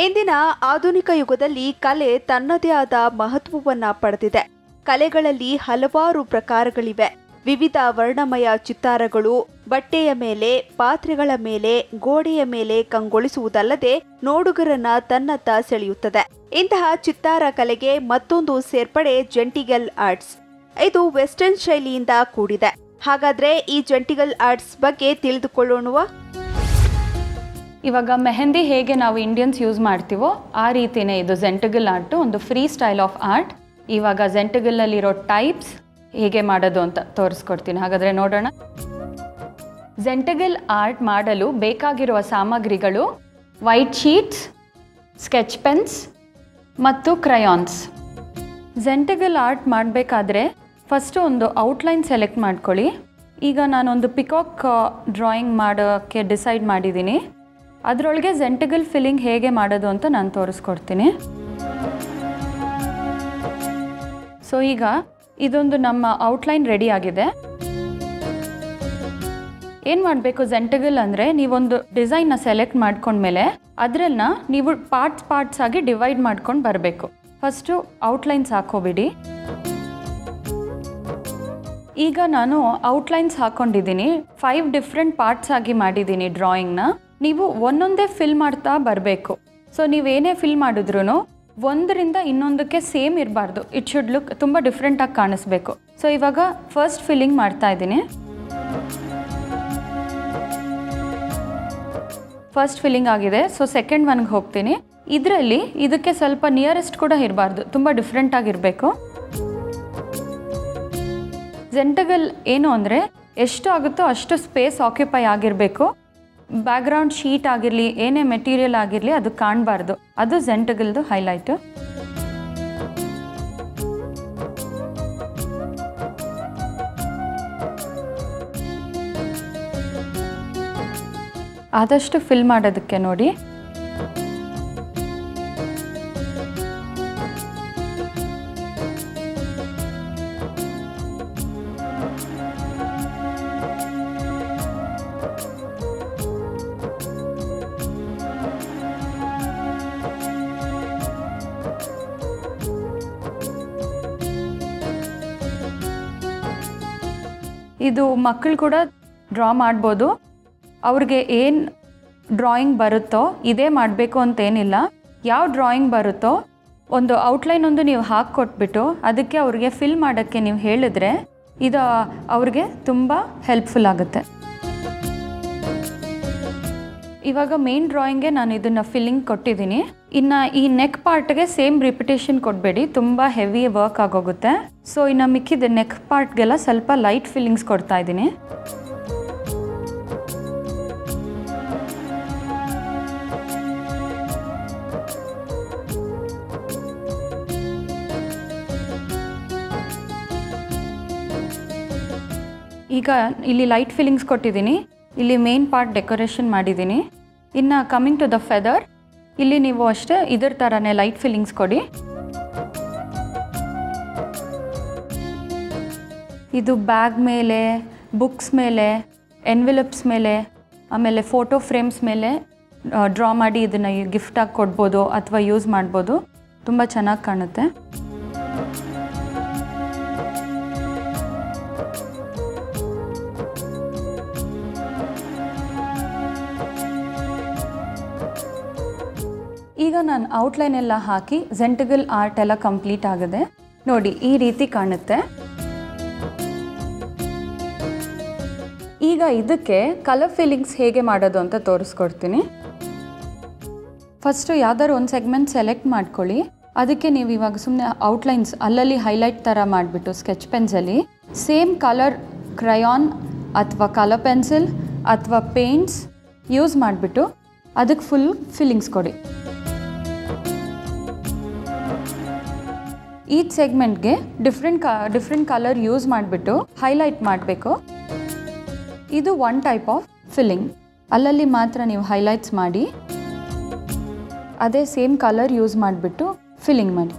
ಇಂದಿನ ಆಧುನಿಕ ಯುಗದಲ್ಲಿ ಕಲೆ ತನ್ನದೇ ಆದ ಮಹತ್ವವನ್ನ ಪಡೆದಿದೆ. ಕಲೆಗಳಲ್ಲಿ ಹಲವಾರು ಪ್ರಕಾರಗಳಿವೆ. ವಿವಿಧ ವರ್ಣಮಯ ಚಿತ್ತಾರಗಳು ಬಟ್ಟೆಯ ಮೇಲೆ, ಪಾತ್ರೆಗಳ ಮೇಲೆ, ಗೋಡೆಯ ಮೇಲೆ ಕಂಗೊಳಿಸುವುದಲ್ಲದೆ ನೋಡುಗರನ್ನ ತನ್ನತ್ತ ಸೆಳೆಯುತ್ತದೆ. ಇಂತಹ ಚಿತ್ತಾರ ಕಲೆಗೆ ಮತ್ತೊಂದು ಸೇರ್ಪಡೆ ಜೆಂಟಿಗಲ್ ಆರ್ಟ್ಸ್. ಇದು ವೆಸ್ಟರ್ನ್ ಶೈಲಿಯಿಂದ ಕೂಡಿದೆ. ಹಾಗಾದ್ರೆ ಈ ಜೆಂಟಿಗಲ್ ಆರ್ಟ್ಸ್ ಬಗ್ಗೆ ತಿಳಿದುಕೊಳ್ಳೋಣವಾ? ಇವಾಗ ಮೆಹಂದಿ ಹೇಗೆ ನಾವು ಇಂಡಿಯನ್ಸ್ ಯೂಸ್ ಮಾಡ್ತೀವೋ ಆ ರೀತಿಯೇ ಇದು ಜೆಂಟಿಗಲ್ ಆರ್ಟ್, ಒಂದು ಫ್ರೀ ಸ್ಟೈಲ್ ಆಫ್ ಆರ್ಟ್. ಇವಾಗ ಜೆಂಟಿಗಲ್ಲಲ್ಲಿರೋ ಟೈಪ್ಸ್ ಹೇಗೆ ಮಾಡೋದು ಅಂತ ತೋರಿಸ್ಕೊಡ್ತೀನಿ. ಹಾಗಾದರೆ ನೋಡೋಣ. ಜೆಂಟಿಗಲ್ ಆರ್ಟ್ ಮಾಡಲು ಬೇಕಾಗಿರುವ ಸಾಮಗ್ರಿಗಳು ವೈಟ್ ಶೀಟ್ಸ್, ಸ್ಕೆಚ್ ಪೆನ್ಸ್ ಮತ್ತು ಕ್ರಯಾನ್ಸ್. ಜೆಂಟಿಗಲ್ ಆರ್ಟ್ ಮಾಡಬೇಕಾದ್ರೆ ಫಸ್ಟು ಒಂದು ಔಟ್ಲೈನ್ ಸೆಲೆಕ್ಟ್ ಮಾಡ್ಕೊಳ್ಳಿ. ಈಗ ನಾನೊಂದು ಪಿಕಾಕ್ ಡ್ರಾಯಿಂಗ್ ಮಾಡೋಕ್ಕೆ ಡಿಸೈಡ್ ಮಾಡಿದ್ದೀನಿ. ಅದರೊಳಗೆ ಜೆಂಟಿಗಲ್ ಫಿಲ್ಲಿಂಗ್ ಹೇಗೆ ಮಾಡೋದು ಅಂತ ನಾನು ತೋರಿಸ್ಕೊಡ್ತೀನಿ. ಸೊ ಈಗ ಇದೊಂದು ನಮ್ಮ ಔಟ್ಲೈನ್ ರೆಡಿ ಆಗಿದೆ. ಏನು ಮಾಡಬೇಕು, ಜೆಂಟಿಗಲ್ ಅಂದರೆ ನೀವೊಂದು ಡಿಸೈನ್ನ ಸೆಲೆಕ್ಟ್ ಮಾಡ್ಕೊಂಡ್ಮೇಲೆ ಅದರನ್ನು ನೀವು ಪಾರ್ಟ್ಸ್ ಆಗಿ ಡಿವೈಡ್ ಮಾಡ್ಕೊಂಡು ಬರಬೇಕು. ಫಸ್ಟು ಔಟ್ಲೈನ್ಸ್ ಹಾಕೋಬಿಡಿ. ಈಗ ನಾನು ಔಟ್ಲೈನ್ಸ್ ಹಾಕ್ಕೊಂಡಿದ್ದೀನಿ. 5 ಡಿಫ್ರೆಂಟ್ ಪಾರ್ಟ್ಸ್ ಆಗಿ ಮಾಡಿದ್ದೀನಿ ಡ್ರಾಯಿಂಗ್ನ. ನೀವು ಒಂದೊಂದೇ ಫಿಲ್ ಮಾಡ್ತಾ ಬರಬೇಕು. ಸೊ ನೀವೇನೇ ಫಿಲ್ ಮಾಡಿದ್ರೂ ಒಂದರಿಂದ ಇನ್ನೊಂದಕ್ಕೆ ಸೇಮ್ ಇರಬಾರ್ದು. ಇಟ್ ಶುಡ್ ಲುಕ್ ತುಂಬ ಡಿಫ್ರೆಂಟಾಗಿ ಕಾಣಿಸ್ಬೇಕು. ಸೊ ಇವಾಗ ಫಸ್ಟ್ ಫಿಲ್ಲಿಂಗ್ ಮಾಡ್ತಾ ಇದ್ದೀನಿ. ಫಸ್ಟ್ ಫಿಲ್ಲಿಂಗ್ ಆಗಿದೆ. ಸೊ ಸೆಕೆಂಡ್ ಒನ್ಗೆ ಹೋಗ್ತೀನಿ. ಇದರಲ್ಲಿ ಇದಕ್ಕೆ ಸ್ವಲ್ಪ ನಿಯರೆಸ್ಟ್ ಕೂಡ ಇರಬಾರ್ದು, ತುಂಬ ಡಿಫ್ರೆಂಟಾಗಿರಬೇಕು. ಜೆಂಟಿಗಲ್ ಏನು ಅಂದರೆ ಎಷ್ಟು ಆಗುತ್ತೋ ಅಷ್ಟು ಸ್ಪೇಸ್ ಆಕ್ಯುಪೈ ಆಗಿರಬೇಕು. ಬ್ಯಾಕ್ಗ್ರೌಂಡ್ ಶೀಟ್ ಆಗಿರಲಿ, ಏನೇ ಮೆಟೀರಿಯಲ್ ಆಗಿರಲಿ ಅದು ಕಾಣಬಾರ್ದು. ಅದು ಜೆಂಟಿಗಲ್ದು ಹೈಲೈಟು. ಆದಷ್ಟು ಫಿಲ್ ಮಾಡೋದಕ್ಕೆ ನೋಡಿ. ಇದು ಮಕ್ಕಳು ಕೂಡ ಡ್ರಾ ಮಾಡ್ಬೋದು. ಅವ್ರಿಗೆ ಏನು ಡ್ರಾಯಿಂಗ್ ಬರುತ್ತೋ ಇದೇ ಮಾಡಬೇಕು ಅಂತೇನಿಲ್ಲ. ಯಾವ ಡ್ರಾಯಿಂಗ್ ಬರುತ್ತೋ ಒಂದು ಔಟ್ಲೈನ್ ಒಂದು ನೀವು ಹಾಕ್ಕೊಟ್ಬಿಟ್ಟು ಅದಕ್ಕೆ ಅವ್ರಿಗೆ ಫಿಲ್ ಮಾಡೋಕ್ಕೆ ನೀವು ಹೇಳಿದ್ರೆ ಇದು ಅವ್ರಿಗೆ ತುಂಬ ಹೆಲ್ಪ್ಫುಲ್ ಆಗುತ್ತೆ. ಇವಾಗ ಮೇನ್ ಡ್ರಾಯಿಂಗ್ಗೆ ನಾನು ಇದನ್ನು ಫಿಲ್ಲಿಂಗ್ ಕೊಟ್ಟಿದ್ದೀನಿ. ಇನ್ನು ಈ ನೆಕ್ ಪಾರ್ಟ್ಗೆ ಸೇಮ್ ರಿಪಿಟೇಷನ್ ಕೊಡಬೇಡಿ, ತುಂಬ ಹೆವಿ ವರ್ಕ್ ಆಗೋಗುತ್ತೆ. ಸೊ ಇನ್ನು ಮಿಕ್ಕಿದ ನೆಕ್ ಪಾರ್ಟ್ಗೆಲ್ಲ ಸ್ವಲ್ಪ ಲೈಟ್ ಫಿಲ್ಲಿಂಗ್ಸ್ ಕೊಡ್ತಾ ಇದ್ದೀನಿ. ಈಗ ಇಲ್ಲಿ ಲೈಟ್ ಫಿಲ್ಲಿಂಗ್ಸ್ ಕೊಟ್ಟಿದ್ದೀನಿ. ಇಲ್ಲಿ ಮೇನ್ ಪಾರ್ಟ್ ಡೆಕೋರೇಷನ್ ಮಾಡಿದ್ದೀನಿ. ಇನ್ನು ಕಮಿಂಗ್ ಟು ದ ಫೆದರ್, ಇಲ್ಲಿ ನೀವು ಅಷ್ಟೇ ಇದರ ಥರನೇ ಲೈಟ್ ಫಿಲ್ಲಿಂಗ್ಸ್ ಕೊಡಿ. ಇದು ಬ್ಯಾಗ್ ಮೇಲೆ, ಬುಕ್ಸ್ ಮೇಲೆ, ಎನ್ವೆಲಪ್ಸ್ ಮೇಲೆ, ಆಮೇಲೆ ಫೋಟೋ ಫ್ರೇಮ್ಸ್ ಮೇಲೆ ಡ್ರಾ ಮಾಡಿ ಇದನ್ನು ಗಿಫ್ಟಾಗಿ ಕೊಡ್ಬೋದು ಅಥವಾ ಯೂಸ್ ಮಾಡ್ಬೋದು. ತುಂಬ ಚೆನ್ನಾಗಿ ಕಾಣುತ್ತೆ. ಈಗ ನಾನು ಔಟ್ಲೈನ್ ಎಲ್ಲ ಹಾಕಿ ಜೆಂಟಿಗಲ್ ಆರ್ಟ್ ಎಲ್ಲ ಕಂಪ್ಲೀಟ್ ಆಗಿದೆ. ನೋಡಿ ಈ ರೀತಿ ಕಾಣುತ್ತೆ. ಈಗ ಇದಕ್ಕೆ ಕಲರ್ ಫಿಲ್ಲಿಂಗ್ಸ್ ಹೇಗೆ ಮಾಡೋದು ಅಂತ ತೋರಿಸ್ಕೊಡ್ತೀನಿ. ಫಸ್ಟು ಯಾವ್ದಾದ್ರು ಒಂದು ಸೆಗ್ಮೆಂಟ್ ಸೆಲೆಕ್ಟ್ ಮಾಡ್ಕೊಳ್ಳಿ. ಅದಕ್ಕೆ ನೀವು ಇವಾಗ ಸುಮ್ಮನೆ ಔಟ್ಲೈನ್ಸ್ ಅಲ್ಲಲ್ಲಿ ಹೈಲೈಟ್ ಥರ ಮಾಡಿಬಿಟ್ಟು ಸ್ಕೆಚ್ ಪೆನ್ಸಲ್ಲಿ ಸೇಮ್ ಕಲರ್ ಕ್ರಯಾನ್ ಅಥವಾ ಕಲರ್ ಪೆನ್ಸಿಲ್ ಅಥವಾ ಪೇಂಟ್ಸ್ ಯೂಸ್ ಮಾಡಿಬಿಟ್ಟು ಅದಕ್ಕೆ ಫುಲ್ ಫಿಲ್ಲಿಂಗ್ಸ್ ಕೊಡಿ. ಈಚ್ ಸೆಗ್ಮೆಂಟ್ಗೆ ಡಿಫ್ರೆಂಟ್ ಕಲರ್ ಯೂಸ್ ಮಾಡಿಬಿಟ್ಟು ಹೈಲೈಟ್ ಮಾಡಬೇಕು. ಇದು ಒನ್ ಟೈಪ್ ಆಫ್ ಫಿಲ್ಲಿಂಗ್. ಅಲ್ಲಲ್ಲಿ ಮಾತ್ರ ನೀವು ಹೈಲೈಟ್ಸ್ ಮಾಡಿ ಅದೇ ಸೇಮ್ ಕಲರ್ ಯೂಸ್ ಮಾಡಿಬಿಟ್ಟು ಫಿಲ್ಲಿಂಗ್ ಮಾಡಿ.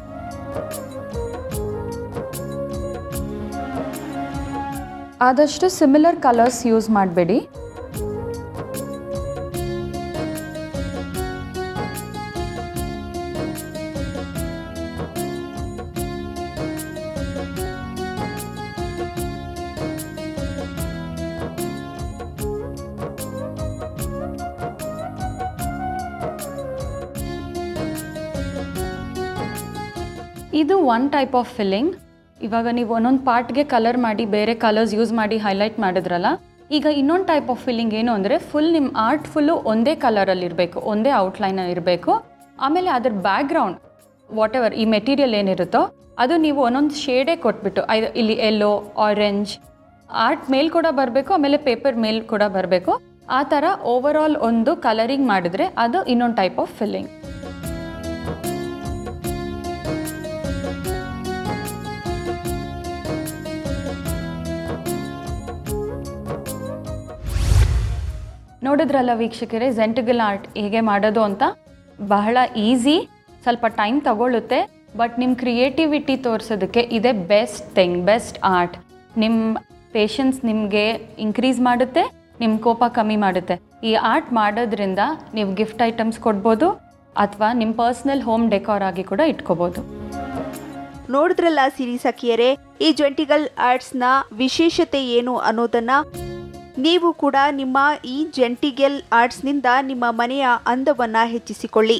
ಆದಷ್ಟು ಸಿಮಿಲರ್ ಕಲರ್ಸ್ ಯೂಸ್ ಮಾಡಬೇಡಿ. ಇದು ಒನ್ ಟೈಪ್ ಆಫ್ ಫಿಲ್ಲಿಂಗ್. ಇವಾಗ ನೀವು ಒಂದೊಂದು ಪಾರ್ಟ್ಗೆ ಕಲರ್ ಮಾಡಿ ಬೇರೆ ಕಲರ್ಸ್ ಯೂಸ್ ಮಾಡಿ ಹೈಲೈಟ್ ಮಾಡಿದ್ರಲ್ಲ, ಈಗ ಇನ್ನೊಂದು ಟೈಪ್ ಆಫ್ ಫಿಲ್ಲಿಂಗ್ ಏನು ಅಂದರೆ ಫುಲ್ ನಿಮ್ಮ ಆರ್ಟ್ ಫುಲ್ಲು ಒಂದೇ ಕಲರಲ್ಲಿ ಇರಬೇಕು, ಒಂದೇ ಔಟ್ಲೈನಲ್ಲಿ ಇರಬೇಕು. ಆಮೇಲೆ ಅದ್ರ ಬ್ಯಾಕ್ಗ್ರೌಂಡ್ ವಾಟ್ ಎವರ್ ಈ ಮೆಟೀರಿಯಲ್ ಏನಿರುತ್ತೋ ಅದು ನೀವು ಒಂದೊಂದು ಶೇಡೇ ಕೊಟ್ಬಿಟ್ಟು ಇಲ್ಲಿ ಯೆಲ್ಲೋ, ಆರೆಂಜ್ ಆರ್ಟ್ ಮೇಲ್ ಕೂಡ ಬರಬೇಕು, ಆಮೇಲೆ ಪೇಪರ್ ಮೇಲ್ ಕೂಡ ಬರಬೇಕು. ಆ ಥರ ಓವರ್ ಆಲ್ ಒಂದು ಕಲರಿಂಗ್ ಮಾಡಿದ್ರೆ ಅದು ಇನ್ನೊಂದು ಟೈಪ್ ಆಫ್ ಫಿಲ್ಲಿಂಗ್. ನೋಡಿದ್ರಲ್ಲ ವೀಕ್ಷಕರೇ, ಝೆಂಟಿಗಲ್ ಆರ್ಟ್ ಹೇಗೆ ಮಾಡೋದು ಅಂತ. ಬಹಳ ಈಸಿ, ಸ್ವಲ್ಪ ಟೈಮ್ ತಗೊಳ್ಳುತ್ತೆ, ಬಟ್ ನಿಮ್ಮ ಕ್ರಿಯೇಟಿವಿಟಿ ತೋರಿಸೋದಕ್ಕೆ ಇದೇ ಬೆಸ್ಟ್ ಥಿಂಗ್, ಬೆಸ್ಟ್ ಆರ್ಟ್. ನಿಮ್ಮ ಪೇಷನ್ಸ್ ನಿಮಗೆ ಇನ್ಕ್ರೀಸ್ ಮಾಡುತ್ತೆ, ನಿಮ್ಮ ಕೋಪ ಕಮ್ಮಿ ಮಾಡುತ್ತೆ. ಈ ಆರ್ಟ್ ಮಾಡೋದ್ರಿಂದ ನೀವು ಗಿಫ್ಟ್ ಐಟಮ್ಸ್ ಕೊಡ್ಬೋದು ಅಥವಾ ನಿಮ್ಮ ಪರ್ಸ್ನಲ್ ಹೋಮ್ ಡೆಕೋರ್ ಆಗಿ ಕೂಡ ಇಟ್ಕೋಬೋದು. ನೋಡಿದ್ರಲ್ಲ ಸಿರಿ ಸಖಿಯರೇ, ಈ ಝೆಂಟಿಗಲ್ ಆರ್ಟ್ಸ್ನ ವಿಶೇಷತೆ ಏನು ಅನ್ನೋದನ್ನ. ನೀವು ಕೂಡ ನಿಮ್ಮ ಈ ಝೆಂಟಿಗಲ್ ಆರ್ಟ್ಸ್ನಿಂದ ನಿಮ್ಮ ಮನೆಯ ಅಂದವನ್ನು ಹೆಚ್ಚಿಸಿಕೊಳ್ಳಿ.